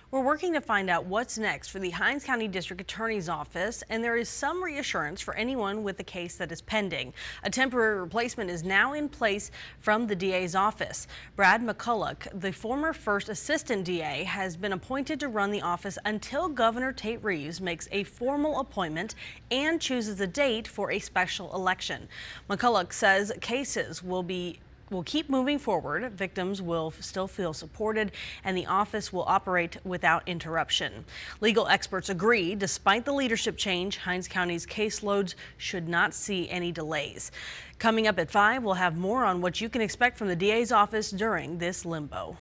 We're working to find out what's next for the Hinds County District Attorney's Office, and there is some reassurance for anyone with a case that is pending. A temporary replacement is now in place from the DA's office. Brad McCulloch, the former first assistant DA, has been appointed to run the office until Governor Tate Reeves makes a formal appointment and chooses a date for a special election. McCulloch says cases will keep moving forward, victims will still feel supported, and the office will operate without interruption. Legal experts agree, despite the leadership change, Hinds County's caseloads should not see any delays. Coming up at 5, we'll have more on what you can expect from the DA's office during this limbo.